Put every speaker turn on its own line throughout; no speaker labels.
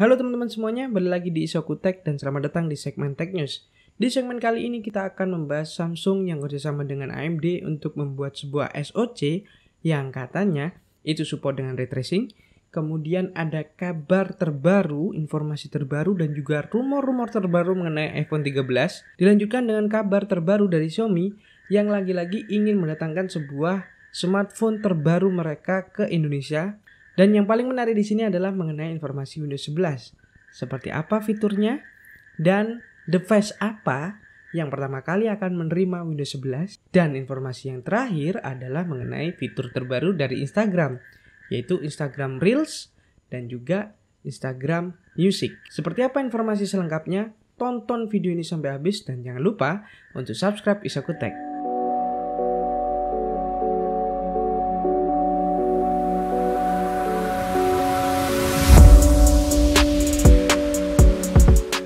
Halo teman-teman semuanya, balik lagi di Isoku Tech dan selamat datang di segmen Tech News. Di segmen kali ini kita akan membahas Samsung yang kerjasama dengan AMD untuk membuat sebuah SoC yang katanya itu support dengan ray tracing. Kemudian ada kabar terbaru, informasi terbaru dan juga rumor-rumor terbaru mengenai iPhone 13. Dilanjutkan dengan kabar terbaru dari Xiaomi yang lagi-lagi ingin mendatangkan sebuah smartphone terbaru mereka ke Indonesia. Dan yang paling menarik di sini adalah mengenai informasi Windows 11. Seperti apa fiturnya dan device apa yang pertama kali akan menerima Windows 11. Dan informasi yang terakhir adalah mengenai fitur terbaru dari Instagram, yaitu Instagram Reels dan juga Instagram Music. Seperti apa informasi selengkapnya? Tonton video ini sampai habis dan jangan lupa untuk subscribe Isoku Tech.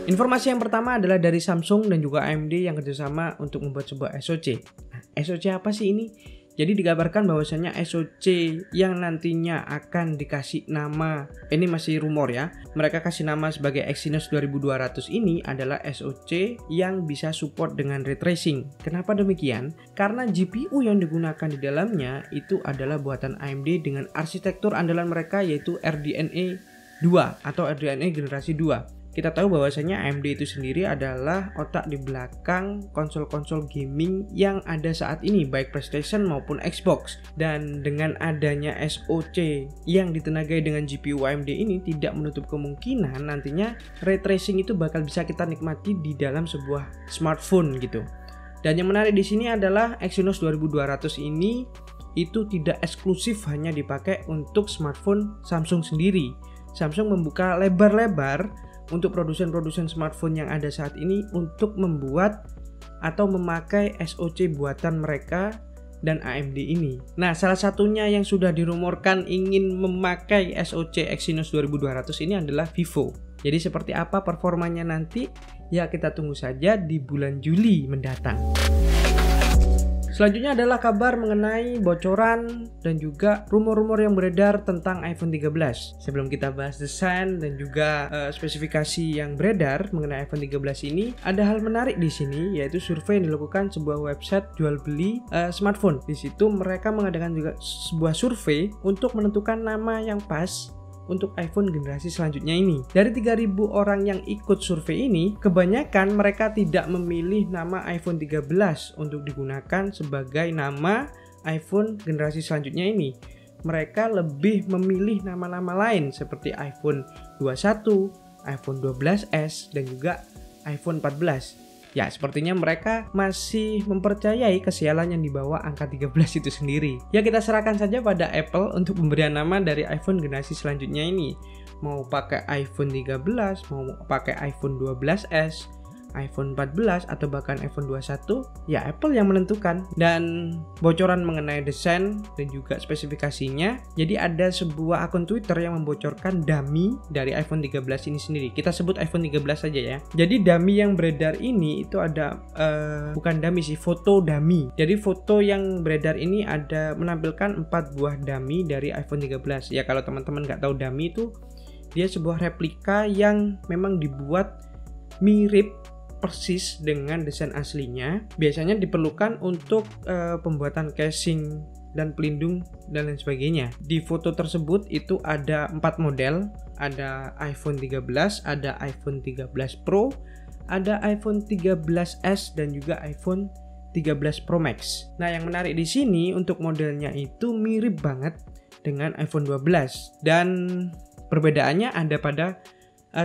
Informasi yang pertama adalah dari Samsung dan juga AMD yang kerjasama untuk membuat sebuah SoC. Nah, SoC apa sih ini? Jadi dikabarkan bahwasanya SoC yang nantinya akan dikasih nama, ini masih rumor ya, mereka kasih nama sebagai Exynos 2200 ini adalah SoC yang bisa support dengan ray tracing. Kenapa demikian? Karena GPU yang digunakan di dalamnya itu adalah buatan AMD dengan arsitektur andalan mereka yaitu RDNA 2 atau RDNA generasi 2. Kita tahu bahwasanya AMD itu sendiri adalah otak di belakang konsol-konsol gaming yang ada saat ini, baik PlayStation maupun Xbox. Dan dengan adanya SoC yang ditenagai dengan GPU AMD ini tidak menutup kemungkinan nantinya ray tracing itu bakal bisa kita nikmati di dalam sebuah smartphone gitu. Dan yang menarik di sini adalah Exynos 2200 ini itu tidak eksklusif hanya dipakai untuk smartphone Samsung sendiri. Samsung membuka lebar-lebar untuk produsen-produsen smartphone yang ada saat ini untuk membuat atau memakai SoC buatan mereka dan AMD ini. Nah, salah satunya yang sudah dirumorkan ingin memakai SoC Exynos 2200 ini adalah Vivo. Jadi seperti apa performanya nanti? Ya kita tunggu saja di bulan Juli mendatang. Selanjutnya adalah kabar mengenai bocoran dan juga rumor-rumor yang beredar tentang iPhone 13. Sebelum kita bahas desain dan juga spesifikasi yang beredar mengenai iPhone 13 ini, ada hal menarik di sini yaitu survei yang dilakukan sebuah website jual beli smartphone. Di situ mereka mengadakan juga sebuah survei untuk menentukan nama yang pas untuk iPhone generasi selanjutnya ini. Dari 3.000 orang yang ikut survei ini, kebanyakan mereka tidak memilih nama iPhone 13 untuk digunakan sebagai nama iPhone generasi selanjutnya ini. Mereka lebih memilih nama-nama lain seperti iPhone 21, iPhone 12s, dan juga iPhone 14. Ya, sepertinya mereka masih mempercayai kesialan yang dibawa angka 13 itu sendiri. Ya, kita serahkan saja pada Apple untuk pemberian nama dari iPhone generasi selanjutnya ini. Mau pakai iPhone 13, mau pakai iPhone 12s, iPhone 14 atau bahkan iPhone 21, ya Apple yang menentukan. Dan bocoran mengenai desain dan juga spesifikasinya, jadi ada sebuah akun Twitter yang membocorkan dummy dari iPhone 13 ini sendiri. Kita sebut iPhone 13 saja ya. Jadi dummy yang beredar ini itu ada bukan dummy sih, foto dummy. Jadi foto yang beredar ini ada menampilkan 4 buah dummy dari iPhone 13. Ya kalau teman-teman nggak tahu dummy itu, dia sebuah replika yang memang dibuat mirip persis dengan desain aslinya. Biasanya diperlukan untuk pembuatan casing dan pelindung dan lain sebagainya. Di foto tersebut itu ada 4 model, ada iPhone 13, ada iPhone 13 Pro, ada iPhone 13s dan juga iPhone 13 Pro Max. Nah, yang menarik di sini untuk modelnya itu mirip banget dengan iPhone 12 dan perbedaannya ada pada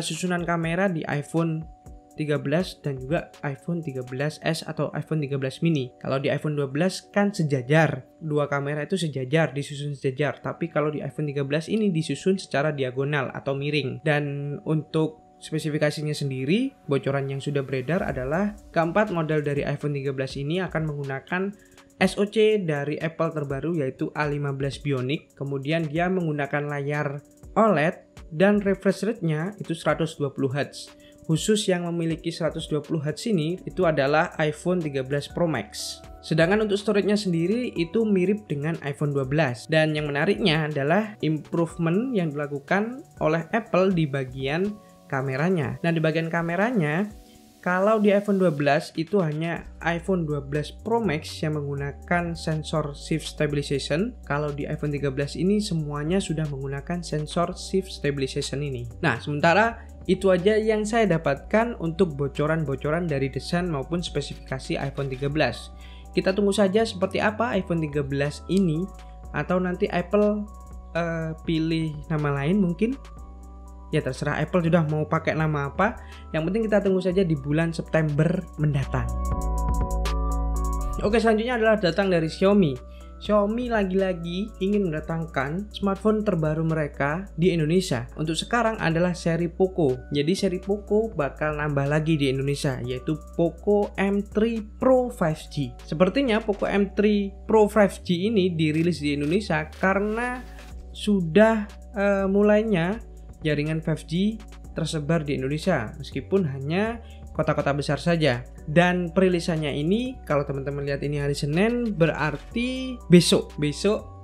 susunan kamera di iPhone 13 dan juga iPhone 13s atau iPhone 13 mini. Kalau di iPhone 12 kan sejajar, dua kamera itu sejajar, disusun sejajar. Tapi kalau di iPhone 13 ini disusun secara diagonal atau miring. Dan untuk spesifikasinya sendiri, bocoran yang sudah beredar adalah keempat model dari iPhone 13 ini akan menggunakan SoC dari Apple terbaru yaitu A15 Bionic. Kemudian dia menggunakan layar OLED dan refresh rate-nya itu 120 Hz. khusus yang memiliki 120Hz ini itu adalah iPhone 13 Pro Max. Sedangkan untuk storage-nya sendiri itu mirip dengan iPhone 12. Dan yang menariknya adalah improvement yang dilakukan oleh Apple di bagian kameranya. Nah, di bagian kameranya, kalau di iPhone 12 itu hanya iPhone 12 Pro Max yang menggunakan sensor shift stabilization. Kalau di iPhone 13 ini semuanya sudah menggunakan sensor shift stabilization ini. Nah, sementara itu aja yang saya dapatkan untuk bocoran-bocoran dari desain maupun spesifikasi iPhone 13. Kita tunggu saja seperti apa iPhone 13 ini, atau nanti Apple pilih nama lain mungkin. Ya terserah Apple sudah mau pakai nama apa. Yang penting kita tunggu saja di bulan September mendatang. Oke, selanjutnya adalah datang dari Xiaomi. Xiaomi lagi-lagi ingin mendatangkan smartphone terbaru mereka di Indonesia. Untuk sekarang adalah seri Poco. Jadi seri Poco bakal nambah lagi di Indonesia, yaitu Poco M3 Pro 5G. Sepertinya Poco M3 Pro 5G ini dirilis di Indonesia karena sudah mulainya jaringan 5G tersebar di Indonesia, meskipun hanya kota-kota besar saja. Dan perilisannya ini, kalau teman-teman lihat ini hari Senin, berarti besok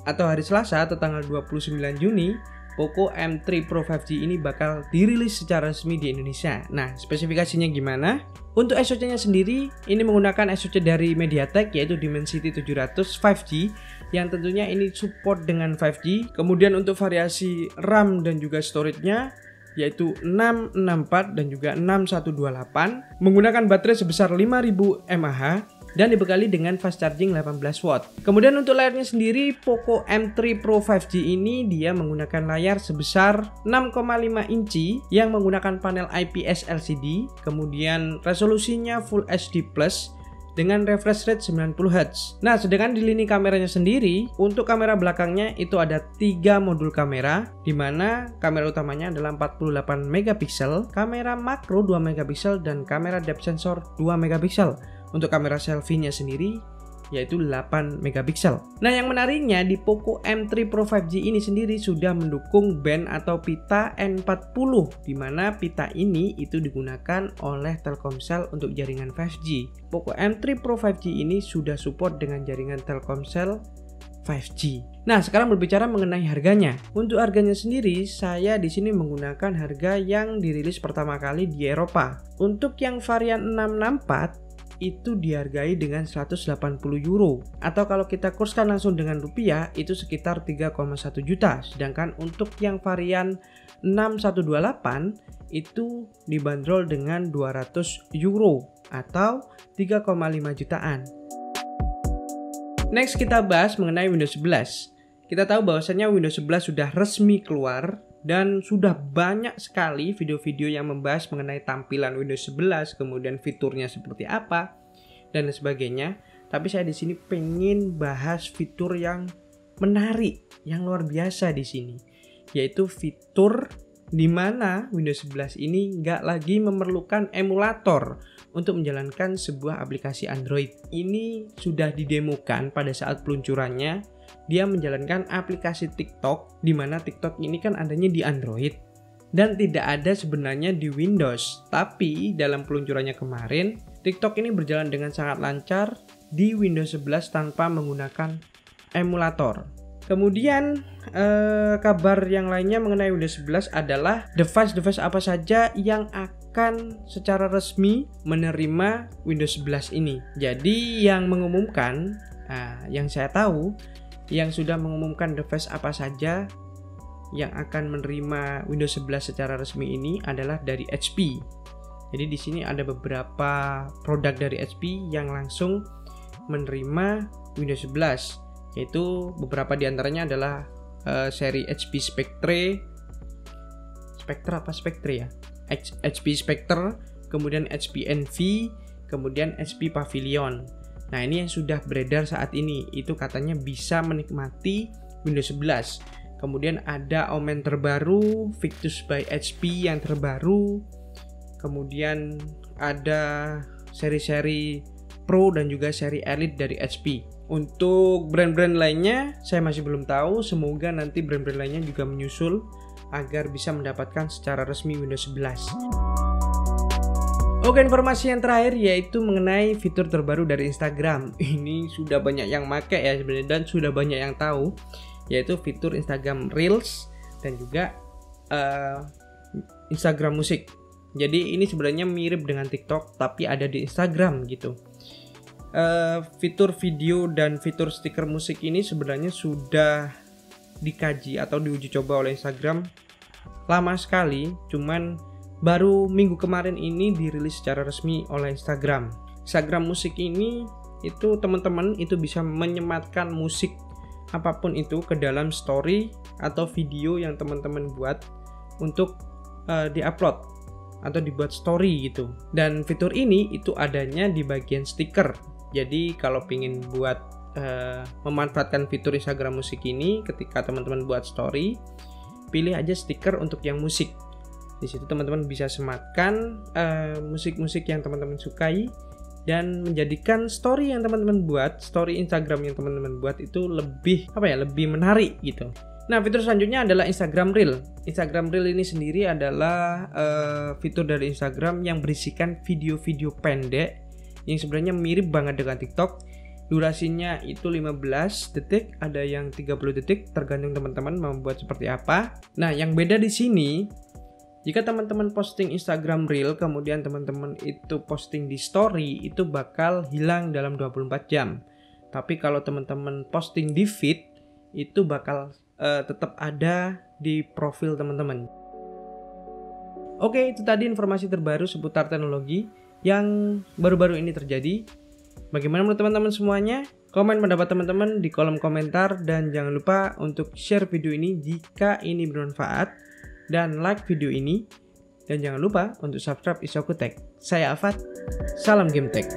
atau hari Selasa atau tanggal 29 Juni, Poco M3 Pro 5G ini bakal dirilis secara resmi di Indonesia. Nah, spesifikasinya gimana? Untuk SoC-nya sendiri, ini menggunakan SoC dari MediaTek, yaitu Dimensity 700 5G, yang tentunya ini support dengan 5G. Kemudian untuk variasi RAM dan juga storage-nya, yaitu 664 dan juga 6128, menggunakan baterai sebesar 5000 mAh dan dibekali dengan fast charging 18 watt. Kemudian untuk layarnya sendiri, Poco M3 Pro 5G ini dia menggunakan layar sebesar 6,5 inci yang menggunakan panel IPS LCD, kemudian resolusinya Full HD Plus dengan refresh rate 90Hz. Nah, sedangkan di lini kameranya sendiri, untuk kamera belakangnya itu ada 3 modul kamera, di mana kamera utamanya adalah 48 megapiksel, kamera makro 2 megapiksel, dan kamera depth sensor 2 megapiksel. Untuk kamera selfie-nya sendiri yaitu 8 megapiksel. Nah, yang menariknya di Poco M3 Pro 5G ini sendiri sudah mendukung band atau pita N40, di mana pita ini itu digunakan oleh Telkomsel untuk jaringan 5G. Poco M3 Pro 5G ini sudah support dengan jaringan Telkomsel 5G. Nah, sekarang berbicara mengenai harganya. Untuk harganya sendiri, saya di sini menggunakan harga yang dirilis pertama kali di Eropa. Untuk yang varian 664 itu dihargai dengan 180 euro, atau kalau kita kurskan langsung dengan rupiah itu sekitar 3,1 juta. Sedangkan untuk yang varian 6128 itu dibanderol dengan 200 euro atau 3,5 jutaan. Next, kita bahas mengenai Windows 11. Kita tahu bahwasannya Windows 11 sudah resmi keluar dan sudah banyak sekali video-video yang membahas mengenai tampilan Windows 11, kemudian fiturnya seperti apa dan sebagainya. Tapi saya di sini pengen bahas fitur yang menarik, yang luar biasa di sini, yaitu fitur di mana Windows 11 ini nggak lagi memerlukan emulator untuk menjalankan sebuah aplikasi Android. Ini sudah didemokan pada saat peluncurannya. Dia menjalankan aplikasi TikTok, di mana TikTok ini kan adanya di Android dan tidak ada sebenarnya di Windows. Tapi dalam peluncurannya kemarin, TikTok ini berjalan dengan sangat lancar di Windows 11 tanpa menggunakan emulator. Kemudian kabar yang lainnya mengenai Windows 11 adalah device-device apa saja yang akan secara resmi menerima Windows 11 ini. Jadi yang mengumumkan, yang saya tahu, yang sudah mengumumkan device apa saja yang akan menerima Windows 11 secara resmi ini adalah dari HP. Jadi di sini ada beberapa produk dari HP yang langsung menerima Windows 11, yaitu beberapa diantaranya adalah seri HP Spectre ya? HP Spectre, kemudian HP Envy, kemudian HP Pavilion. Nah, ini yang sudah beredar saat ini, itu katanya bisa menikmati Windows 11. Kemudian ada Omen terbaru, Victus by HP yang terbaru. Kemudian ada seri-seri Pro dan juga seri Elite dari HP. Untuk brand-brand lainnya saya masih belum tahu, semoga nanti brand-brand lainnya juga menyusul agar bisa mendapatkan secara resmi Windows 11. Oke, informasi yang terakhir yaitu mengenai fitur terbaru dari Instagram. Ini sudah banyak yang make ya sebenarnya, dan sudah banyak yang tahu, yaitu fitur Instagram Reels dan juga Instagram Musik. Jadi ini sebenarnya mirip dengan TikTok tapi ada di Instagram gitu. Fitur video dan fitur stiker musik ini sebenarnya sudah dikaji atau diuji coba oleh Instagram lama sekali, cuman baru minggu kemarin ini dirilis secara resmi oleh Instagram. Instagram Musik ini itu teman-teman itu bisa menyematkan musik apapun itu ke dalam story atau video yang teman-teman buat untuk diupload atau dibuat story gitu. Dan fitur ini itu adanya di bagian stiker. Jadi kalau pingin buat memanfaatkan fitur Instagram Musik ini, ketika teman-teman buat story, pilih aja stiker untuk yang musik. Di situ teman-teman bisa sematkan musik-musik yang teman-teman sukai dan menjadikan story yang teman-teman buat, story Instagram yang teman-teman buat itu lebih lebih menarik gitu. Nah, fitur selanjutnya adalah Instagram Reel. Instagram Reel ini sendiri adalah fitur dari Instagram yang berisikan video-video pendek yang sebenarnya mirip banget dengan TikTok. Durasinya itu 15 detik, ada yang 30 detik, tergantung teman-teman mau buat seperti apa. Nah, yang beda di sini, jika teman-teman posting Instagram Reel, kemudian teman-teman itu posting di story, itu bakal hilang dalam 24 jam. Tapi kalau teman-teman posting di feed, itu bakal tetap ada di profil teman-teman. Oke, itu tadi informasi terbaru seputar teknologi yang baru-baru ini terjadi. Bagaimana menurut teman-teman semuanya? Komen pendapat teman-teman di kolom komentar, dan jangan lupa untuk share video ini jika ini bermanfaat. Dan like video ini, dan jangan lupa untuk subscribe Isokutech. Saya Afat, salam Game Tech.